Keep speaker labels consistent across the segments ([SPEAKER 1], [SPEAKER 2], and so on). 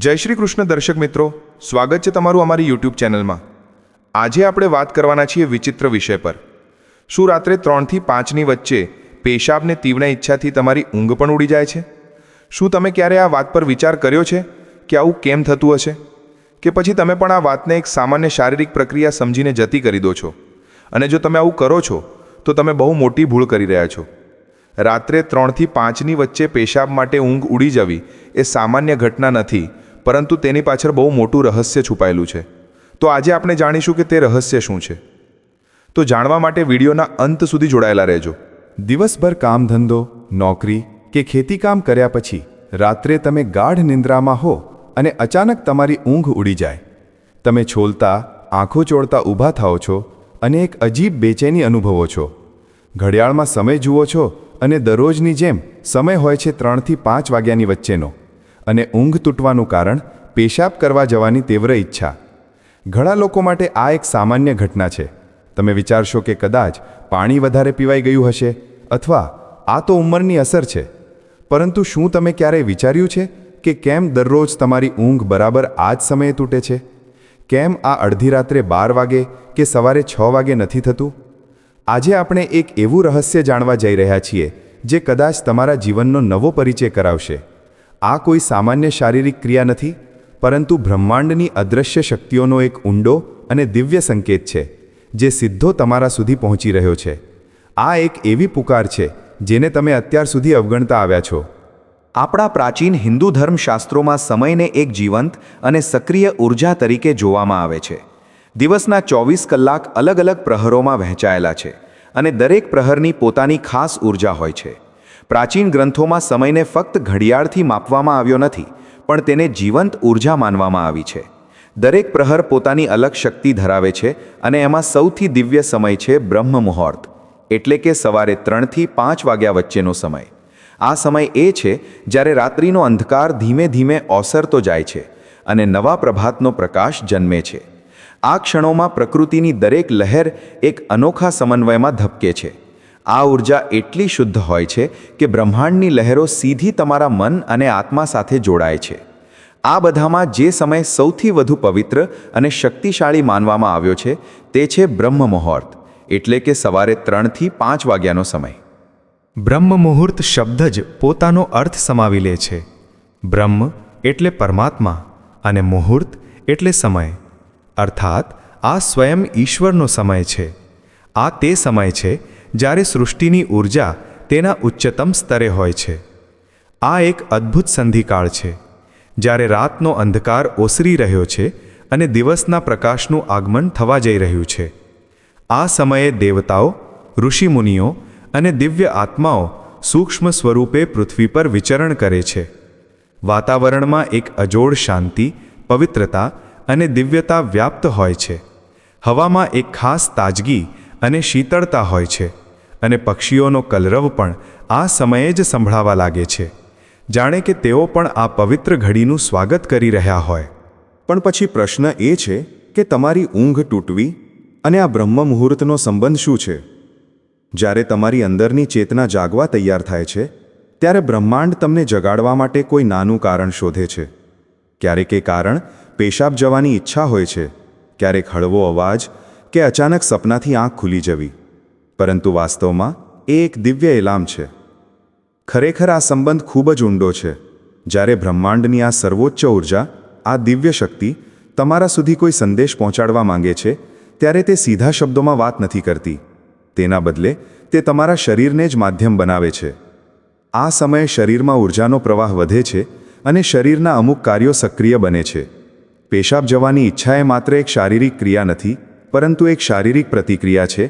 [SPEAKER 1] જય શ્રી કૃષ્ણ દર્શક મિત્રો, સ્વાગત છે તમારું અમારી યુટ્યુબ ચેનલમાં। આજે આપણે વાત કરવાના છીએ વિચિત્ર વિષય પર। શું રાત્રે 3 થી 5ની વચ્ચે પેશાબને તીવ્ર ઈચ્છાથી તમારી ઊંઘ પણ ઉડી જાય છે? શું તમે ક્યારે આ વાત પર વિચાર કર્યો છે કે આવું કેમ થતું હશે? કે પછી તમે પણ આ વાતને એક સામાન્ય શારીરિક પ્રક્રિયા સમજીને જતી કરી દો છો? અને જો તમે આવું કરો છો તો તમે બહુ મોટી ભૂલ કરી રહ્યા છો। રાત્રે 3 થી 5ની વચ્ચે પેશાબ માટે ઊંઘ ઉડી જવી એ સામાન્ય ઘટના નથી, પરંતુ તેની પાછળ બહુ મોટું રહસ્ય છુપાયેલું છે। તો આજે આપણે જાણીશું કે તે રહસ્ય શું છે। તો જાણવા માટે વિડીયોના અંત સુધી જોડાયેલા રહેજો।
[SPEAKER 2] દિવસભર કામ ધંધો, નોકરી કે ખેતીકામ કર્યા પછી રાત્રે તમે ગાઢ નિંદ્રામાં હો અને અચાનક તમારી ઊંઘ ઉડી જાય। તમે છોલતા, આંખો ચોળતા ઊભા થાઓ છો અને એક અજીબ બેચેની અનુભવો છો। ઘડિયાળમાં સમય જુઓ છો અને દરરોજની જેમ સમય હોય છે 3 થી 5 વાગ્યાની વચ્ચેનો, અને ઊંઘ તૂટવાનું કારણ પેશાબ કરવા જવાની તીવ્ર ઈચ્છા। ઘણા લોકો માટે આ એક સામાન્ય ઘટના છે। તમે વિચારશો કે કદાચ પાણી વધારે પીવાઈ ગયું હશે અથવા આ તો ઉંમરની અસર છે, પરંતુ શું તમે ક્યારેય વિચાર્યું છે કે કેમ દરરોજ તમારી ઊંઘ બરાબર આ જ સમયે તૂટે છે? કેમ આ અડધી રાત્રે 12 વાગે કે સવારે 6 વાગે નથી થતું? આજે આપણે એક એવું રહસ્ય જાણવા જઈ રહ્યા છીએ જે કદાચ તમારા જીવનનો નવો પરિચય કરાવશે। આ કોઈ સામાન્ય શારીરિક ક્રિયા નથી, પરંતુ બ્રહ્માંડની અદૃશ્ય શક્તિઓનો એક ઊંડો અને દિવ્ય સંકેત છે જે સીધો તમારા સુધી પહોંચી રહ્યો છે। આ એક એવી પુકાર છે જેને તમે અત્યાર સુધી અવગણતા આવ્યા છો।
[SPEAKER 3] આપણા પ્રાચીન હિન્દુ ધર્મશાસ્ત્રોમાં સમયને એક જીવંત અને સક્રિય ઉર્જા તરીકે જોવામાં આવે છે। દિવસના 24 કલાક અલગ અલગ પ્રહરોમાં વહેંચાયેલા છે અને દરેક પ્રહરની પોતાની ખાસ ઉર્જા હોય છે। પ્રાચીન ગ્રંથોમાં સમયને ફક્ત ઘડિયાળથી માપવામાં આવ્યો નથી, પણ તેને જીવંત ઉર્જા માનવામાં આવી છે। દરેક પ્રહર પોતાની અલગ શક્તિ ધરાવે છે અને એમાં સૌથી દિવ્ય સમય છે બ્રહ્મ મુહૂર્ત, એટલે કે સવારે 3 થી 5 વાગ્યા વચ્ચેનો સમય। આ સમય એ છે જ્યારે રાત્રિનો અંધકાર ધીમે ધીમે ઓસરતો જાય છે અને નવા પ્રભાતનો પ્રકાશ જન્મે છે। આ ક્ષણોમાં પ્રકૃતિની દરેક લહેર એક અનોખા સમન્વયમાં ધબકે છે। આ ઉર્જા એટલી શુદ્ધ હોય છે કે બ્રહ્માંડની લહેરો સીધી તમારા મન અને આત્મા સાથે જોડાય છે। આ બધામાં જે સમય સૌથી વધુ પવિત્ર અને શક્તિશાળી માનવામાં આવ્યો છે તે છે બ્રહ્મ મુહૂર્ત, એટલે કે સવારે 3 થી 5 વાગ્યાનો સમય।
[SPEAKER 4] બ્રહ્મ મુહૂર્ત શબ્દ જ પોતાનો અર્થ સમાવી લે છે। બ્રહ્મ એટલે પરમાત્મા અને મુહૂર્ત એટલે સમય, અર્થાત આ સ્વયં ઈશ્વરનો સમય છે। આ તે સમય છે જ્યારે સૃષ્ટિની ઊર્જા તેના ઉચ્ચતમ સ્તરે હોય છે। આ એક અદ્ભુત સંધિકાળ છે જ્યારે રાતનો અંધકાર ઓસરી રહ્યો છે અને દિવસના પ્રકાશનું આગમન થવા જઈ રહ્યું છે। આ સમયે દેવતાઓ, ઋષિમુનિઓ અને દિવ્ય આત્માઓ સૂક્ષ્મ સ્વરૂપે પૃથ્વી પર વિચરણ કરે છે। વાતાવરણમાં એક અજોડ શાંતિ, પવિત્રતા અને દિવ્યતા વ્યાપ્ત હોય છે। હવામાં એક ખાસ તાજગી અને શીતળતા હોય છે અને પક્ષીઓનો કલરવ પણ આ સમયે જ સંભળાવા લાગે છે, જાણે કે તેઓ પણ આ પવિત્ર ઘડીનું સ્વાગત કરી રહ્યા હોય।
[SPEAKER 2] પણ પછી પ્રશ્ન એ છે કે તમારી ઊંઘ તૂટવી અને આ બ્રહ્મ મુહૂર્તનો સંબંધ શું છે? જ્યારે તમારી અંદરની ચેતના જાગવા તૈયાર થાય છે ત્યારે બ્રહ્માંડ તમને જગાડવા માટે કોઈ નાનું કારણ શોધે છે। ક્યારેક એ કારણ પેશાબ જવાની ઈચ્છા હોય છે, ક્યારેક હળવો અવાજ કે અચાનક સપનાથી આંખ ખુલી જવી, પરંતુ વાસ્તવમાં એ એક દિવ્ય એલાર્મ છે। ખરેખર આ સંબંધ ખૂબ જ ઊંડો છે। જ્યારે બ્રહ્માંડની આ સર્વોચ્ચ ઉર્જા, આ દિવ્ય શક્તિ તમારા સુધી કોઈ સંદેશ પહોંચાડવા માંગે છે ત્યારે તે સીધા શબ્દોમાં વાત નથી કરતી, તેના બદલે તે તમારા શરીરને જ માધ્યમ બનાવે છે। આ સમયે શરીરમાં ઊર્જાનો પ્રવાહ વધે છે અને શરીરના અમુક કાર્યો સક્રિય બને છે। પેશાબ જવાની ઈચ્છા એ માત્ર એક શારીરિક ક્રિયા નથી, પરંતુ એક શારીરિક પ્રતિક્રિયા છે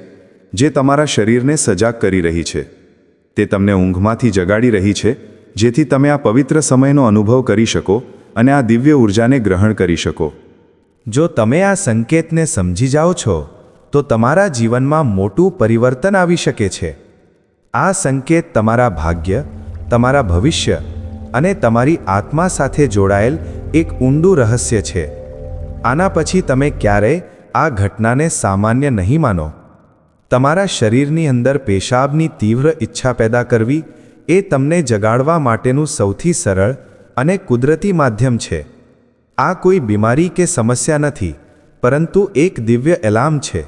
[SPEAKER 2] જે તમારા શરીરને સજાગ કરી રહી છે। તે તમને ઊંઘમાંથી જગાડી રહી છે જેથી તમે આ પવિત્ર સમયનો અનુભવ કરી શકો અને આ દિવ્ય ઊર્જાને ગ્રહણ કરી શકો।
[SPEAKER 4] જો તમે આ સંકેતને સમજી જાઓ છો તો તમારા જીવનમાં મોટું પરિવર્તન આવી શકે છે। આ સંકેત તમારા ભાગ્ય, તમારા ભવિષ્ય અને તમારી આત્મા સાથે જોડાયેલ એક ઊંડું રહસ્ય છે। આના પછી તમે ક્યારેય આ ઘટનાને સામાન્ય નહીં માનો। તમારા શરીરની અંદર પેશાબની તીવ્ર ઈચ્છા પેદા કરવી એ તમને જગાડવા માટેનું સૌથી સરળ અને કુદરતી માધ્યમ છે। આ કોઈ બીમારી કે સમસ્યા નથી, પરંતુ એક દિવ્ય એલાર્મ છે.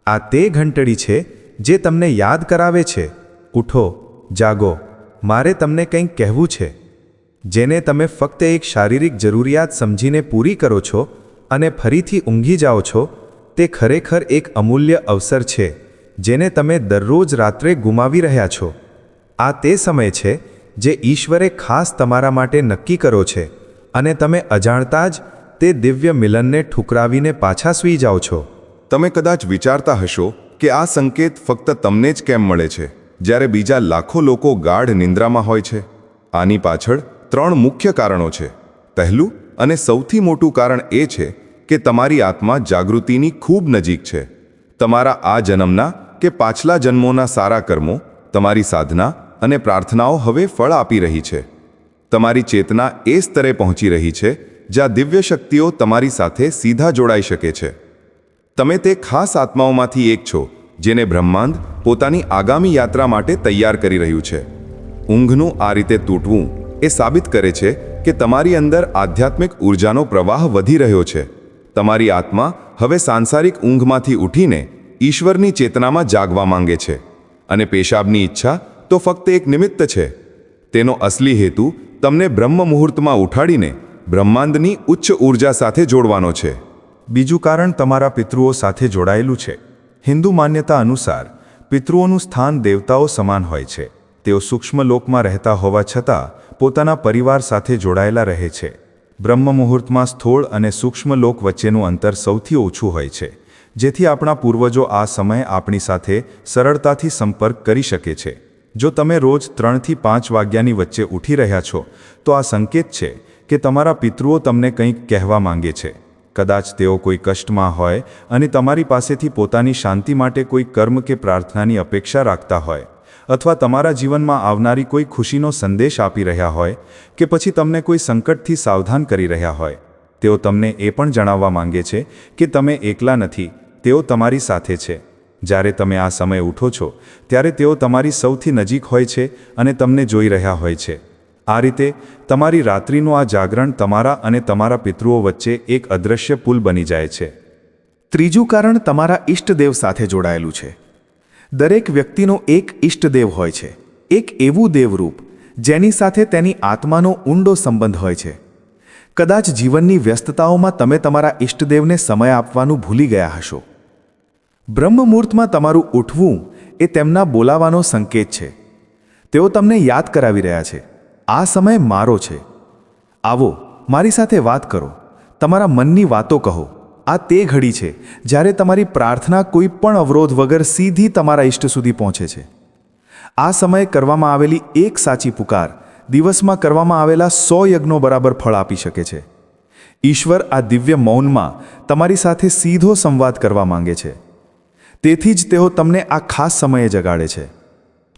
[SPEAKER 4] આ તે ઘંટડી છે જે તમને યાદ કરાવે છે, ઉઠો, જાગો, મારે તમને કંઈક કહેવું છે. જેને તમે ફક્ત એક શારીરિક જરૂરિયાત સમજીને પૂરી કરો છો અને ફરીથી ઊંઘી જાઓ છો, તે ખરેખર એક અમૂલ્ય અવસર છે જેને તમે દરરોજ રાત્રે ગુમાવી રહ્યા છો. આ તે સમય છે જે ઈશ્વરે ખાસ તમારા માટે નક્કી કર્યો છે, અને તમે અજાણતા જ તે દિવ્ય મિલનને ઠુકરાવીને પાછા સૂઈ જાઓ છો.
[SPEAKER 2] તમે કદાચ વિચારતા હશો કે આ સંકેત ફક્ત તમને જ કેમ મળે છે, જ્યારે બીજા લાખો લોકો ગાઢ નિંદ્રામાં હોય છે. આની પાછળ 3 મુખ્ય કારણો છે. પહેલું અને સૌથી મોટું કારણ એ છે કે તમારી આત્મા જાગૃતિની ખૂબ નજીક છે. તમારા આ જન્મના કે પાછલા જન્મોના સારા કર્મો, તમારી સાધના અને પ્રાર્થનાઓ હવે ફળ આપી રહી છે. તમારી ચેતના એ સ્તરે પહોંચી રહી છે જ્યાં દિવ્ય શક્તિઓ તમારી સાથે સીધા જોડાઈ શકે છે. તમે તે ખાસ આત્માઓમાંથી એક છો જેને બ્રહ્માંડ પોતાની આગામી યાત્રા માટે તૈયાર કરી રહ્યું છે. ઊંઘનું આ રીતે તૂટવું એ સાબિત કરે છે કે તમારી અંદર આધ્યાત્મિક ઊર્જાનો પ્રવાહ વધી રહ્યો છે. તમારી આત્મા હવે સાંસારિક ઊંઘમાંથી ઉઠીને ઈશ્વરની ચેતનામાં જાગવા માંગે છે, અને પેશાબની ઈચ્છા તો ફક્ત એક નિમિત્ત છે. તેનો અસલી હેતુ તમને બ્રહ્મ મુહૂર્તમાં ઉઠાડીને બ્રહ્માંડની ઉચ્ચ ઊર્જા સાથે જોડવાનો છે. બીજું કારણ તમારા પિતૃઓ સાથે જોડાયેલું છે. હિન્દુ માન્યતા અનુસાર પિતૃઓનું સ્થાન દેવતાઓ સમાન હોય છે. તેઓ સૂક્ષ્મ લોકમાં રહેતા હોવા છતાં પોતાના પરિવાર સાથે જોડાયેલા રહે છે. બ્રહ્મ મુહૂર્તમાં સ્થૂળ અને સૂક્ષ્મ લોક વચ્ચેનું અંતર સૌથી ઓછું હોય છે, જેથી આપણા પૂર્વજો આ સમયે આપણી સાથે સરળતાથી સંપર્ક કરી શકે છે. જો તમે રોજ 3 થી 5 વાગ્યાની વચ્ચે ઉઠી રહ્યા છો, તો આ સંકેત છે કે તમારા પિતૃઓ તમને કંઈક કહેવા માંગે છે. કદાચ તેઓ કોઈ કષ્ટમાં હોય અને તમારી પાસેથી પોતાની શાંતિ માટે કોઈ કર્મ કે પ્રાર્થનાની અપેક્ષા રાખતા હોય, અથવા તમારા જીવનમાં આવનારી કોઈ ખુશીનો સંદેશ આપી રહ્યા હોય, કે પછી તમને કોઈ સંકટથી સાવધાન કરી રહ્યા હોય. તેઓ તમને એ પણ જણાવવા માંગે છે કે તમે એકલા નથી, તેઓ તમારી સાથે છે. જ્યારે તમે આ સમયે ઉઠો છો ત્યારે તેઓ તમારી સૌથી નજીક હોય છે અને તમને જોઈ રહ્યા હોય છે. આ રીતે તમારી રાત્રિનું આ જાગરણ તમારા અને તમારા પિતૃઓ વચ્ચે એક અદૃશ્ય પુલ બની જાય છે.
[SPEAKER 3] ત્રીજું કારણ તમારા ઈષ્ટદેવ સાથે જોડાયેલું છે. દરેક વ્યક્તિનો એક ઈષ્ટદેવ હોય છે, એક એવું દેવરૂપ જેની સાથે તેની આત્માનો ઊંડો સંબંધ હોય છે. કદાચ જીવનની વ્યસ્તતાઓમાં તમે તમારા ઈષ્ટદેવને સમય આપવાનું ભૂલી ગયા હશો. બ્રહ્મ મુહૂર્તમાં તમારું ઉઠવું એ તેમના બોલાવાનો સંકેત છે. તેઓ તમને યાદ કરાવી રહ્યા છે, આ સમય મારો છે. આવો, મારી સાથે વાત કરો, તમારા મનની વાતો કહો. આ તે ઘડી છે જ્યારે તમારી પ્રાર્થના કોઈ પણ અવરોધ વગર સીધી તમારા ઈષ્ટ સુધી પહોંચે છે. આ સમયે કરવામાં આવેલી એક સાચી પુકાર દિવસમાં કરવામાં આવેલા 100 યજ્ઞો બરાબર ફળ આપી શકે છે. ઈશ્વર આ દિવ્ય મૌનમાં તમારી સાથે સીધો સંવાદ કરવા માંગે છે. તેથી જ તેઓ તમને આ ખાસ સમયે જગાડે છે.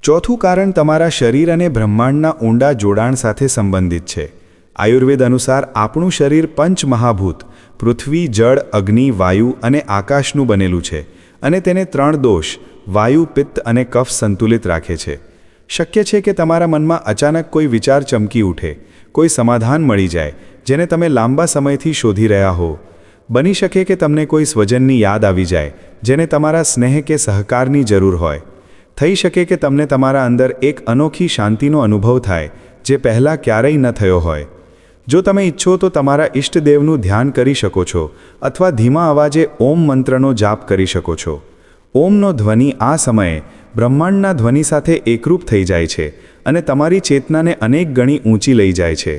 [SPEAKER 2] ચોથું કારણ તમારા શરીર અને બ્રહ્માંડના ઊંડા જોડાણ સાથે સંબંધિત છે. આયુર્વેદ અનુસાર આપણું શરીર 5 મહાભૂત પૃથ્વી, જળ, અગ્નિ, વાયુ અને આકાશનું બનેલું છે, અને તેને 3 દોષ વાયુ, પિત્ત અને કફ સંતુલિત રાખે છે. શક્ય છે કે તમારા મનમાં અચાનક કોઈ વિચાર ચમકી ઉઠે, કોઈ સમાધાન મળી જાય જેને તમે લાંબા સમયથી શોધી રહ્યા હો. બની શકે કે તમને કોઈ સ્વજનની યાદ આવી જાય જેને તમારા સ્નેહ કે સહકારની જરૂર હોય. થઈ શકે કે તમને તમારા અંદર એક અનોખી શાંતિનો અનુભવ થાય જે પહેલાં ક્યારેય ન થયો હોય. જો તમે ઈચ્છો તો તમારા ઈષ્ટદેવનું ધ્યાન કરી શકો છો, અથવા ધીમા અવાજે ઓમ મંત્રનો જાપ કરી શકો છો. ઓમનો ધ્વનિ આ સમયે બ્રહ્માંડના ધ્વનિ સાથે એકરૂપ થઈ જાય છે અને તમારી ચેતનાને અનેક ગણી ઊંચી લઈ જાય છે.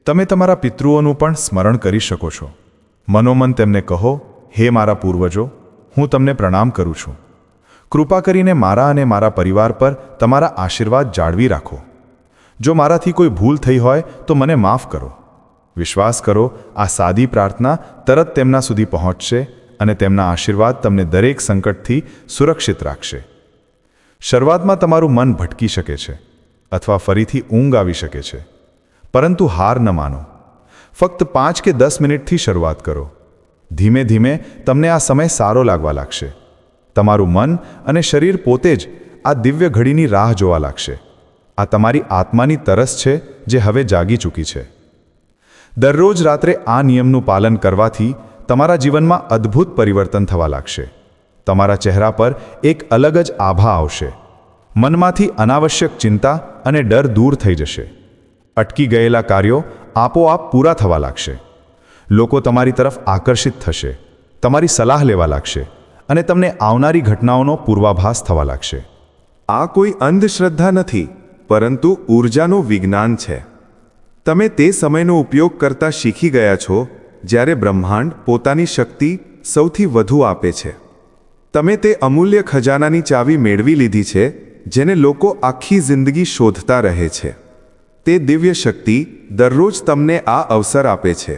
[SPEAKER 1] તમે તમારા પિતૃઓનું પણ સ્મરણ કરી શકો છો. મનોમન તેમને કહો, હે મારા પૂર્વજો, હું તમને પ્રણામ કરું છું. કૃપા કરીને મારા અને મારા પરિવાર પર તમારા આશીર્વાદ જાળવી રાખો. જો મારાથી કોઈ ભૂલ થઈ હોય તો મને માફ કરો. વિશ્વાસ કરો, આ સાદી પ્રાર્થના તરત તેમના સુધી પહોંચશે અને તેમના આશીર્વાદ તમને દરેક સંકટથી સુરક્ષિત રાખશે. શરૂઆતમાં તમારું મન ભટકી શકે છે અથવા ફરીથી ઊંઘ આવી શકે છે, પરંતુ હાર ન માનો. ફક્ત 5 કે 10 મિનિટથી શરૂઆત કરો. ધીમે ધીમે તમને આ સમય સારો લાગવા લાગશે. તમારું મન અને શરીર પોતે જ આ દિવ્ય ઘડીની રાહ જોવા લાગશે. આ તમારી આત્માની તરસ છે જે હવે જાગી ચૂકી છે.
[SPEAKER 2] દરરોજ રાત્રે આ નિયમનું પાલન કરવાથી તમારા જીવનમાં અદ્ભુત પરિવર્તન થવા લાગશે. તમારા ચહેરા પર એક અલગ જ આભા આવશે. મનમાંથી અનાવશ્યક ચિંતા અને ડર દૂર થઈ જશે. અટકી ગયેલા કાર્યો આપોઆપ પૂરા થવા લાગશે. લોકો તમારી તરફ આકર્ષિત થશે, તમારી સલાહ લેવા લાગશે અને તમને આવનારી ઘટનાઓનો પૂર્વાભાસ થવા લાગશે. આ કોઈ અંધશ્રદ્ધા નથી, પરંતુ ઊર્જાનું વિજ્ઞાન છે. તમે તે સમયનો ઉપયોગ કરતા શીખી ગયા છો જ્યારે બ્રહ્માંડ પોતાની શક્તિ સૌથી વધુ આપે છે. તમે તે અમૂલ્ય ખજાનાની ચાવી મેળવી લીધી છે જેને લોકો આખી જિંદગી શોધતા રહે છે. તે દિવ્ય શક્તિ દરરોજ તમને આ અવસર આપે છે.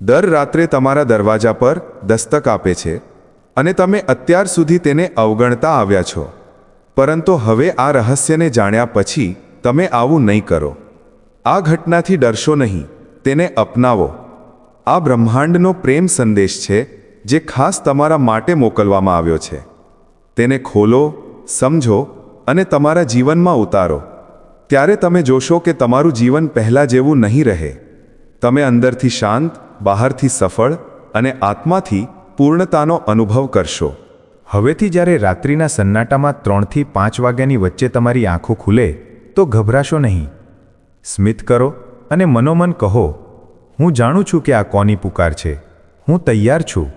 [SPEAKER 2] દર રાત્રે તમારા દરવાજા પર દસ્તક આપે છે અને તમે અત્યાર સુધી તેને અવગણતા આવ્યા છો. પરંતુ હવે આ રહસ્યને જાણ્યા પછી તમે આવું નહીં કરો. આ ઘટનાથી ડરશો નહીં, તેને અપનાવો. આ બ્રહ્માંડનો પ્રેમ સંદેશ છે જે ખાસ તમારા માટે મોકલવામાં આવ્યો છે. તેને ખોલો, સમજો અને તમારા જીવનમાં ઉતારો. ત્યારે તમે જોશો કે તમારું જીવન પહેલાં જેવું નહીં રહે. તમે અંદરથી શાંત, બહારથી સફળ અને આત્માથી પૂર્ણતાનો અનુભવ કરશો.
[SPEAKER 4] હવેથી જ્યારે રાત્રિના સન્નાટામાં 3 થી 5 વાગ્યાની વચ્ચે તમારી આંખો ખુલે તો ગભરાશો નહીં. સ્મિત કરો અને મનોમન કહો, હું જાણું છું કે આ કોની પુકાર છે, હું તૈયાર છું.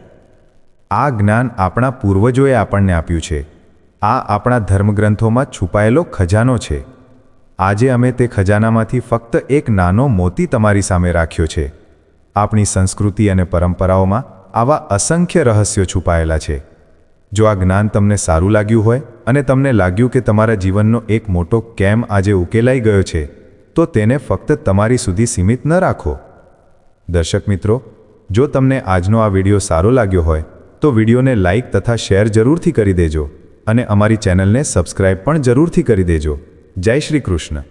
[SPEAKER 4] આ જ્ઞાન આપણા પૂર્વજોએ આપણને આપ્યું છે. આ આપણા ધર્મગ્રંથોમાં છુપાયેલો ખજાનો છે. આજે અમે તે ખજાનામાંથી ફક્ત એક નાનો મોતી તમારી સામે રાખ્યો છે. આપણી સંસ્કૃતિ અને પરંપરાઓમાં આવા અસંખ્ય રહસ્યો છુપાયેલા છે. જો આ જ્ઞાન તમને સારું લાગ્યું હોય અને તમને લાગ્યું કે તમારા જીવનનો એક મોટો કેમ આજે ઉકેલાઈ ગયો છે, તો તેને ફક્ત તમારી સુધી સીમિત ન રાખો. દર્શક મિત્રો, જો તમને આજનો આ વિડિયો સારો લાગ્યો હોય તો વિડિયોને લાઇક તથા શેર જરૂરથી કરી દેજો અને અમારી ચેનલને સબસ્ક્રાઇબ પણ જરૂરથી કરી દેજો. જય શ્રી કૃષ્ણ.